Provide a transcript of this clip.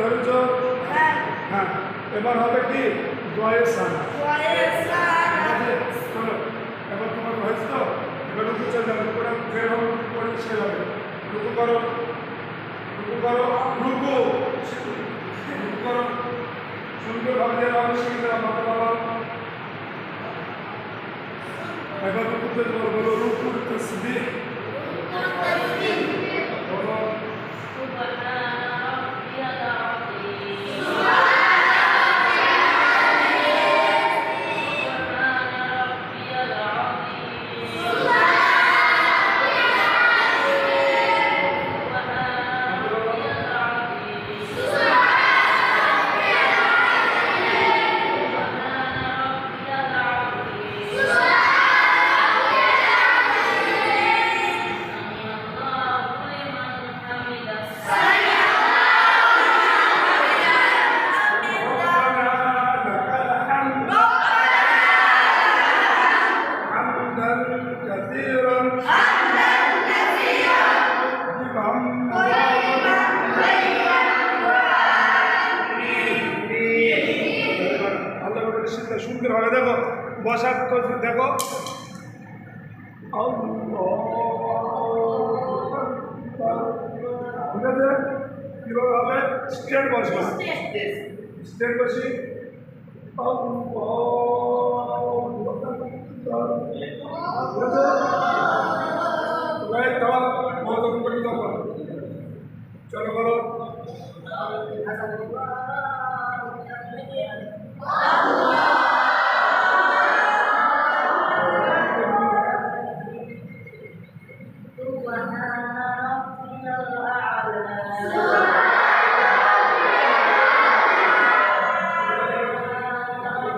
ধরেছ? হ্যাঁ। এবার হবে কি দোয়ায়ে সানা। চলো এবার তোমার হয়েছে তো, এবার রুকু চলে যাবে, পুরো ফের হবে পরে সেভাবে রুকু করো, রুকু করো, রুকু রুকু করো, সুন্দরভাবে দিয়ে রাখো, শিখে দাও, মাথা বাবাও। এবার রুকুতে তোমার বলো রুকুর তাসবিহ বলো। সুন্দরভাবে দেখো, বসার দেখো, ঠিক আছে? কিভাবে হবে? স্ট্রেট বসো, স্ট্রেট বসি, চলো করো। Subhana rabbiyal a'la.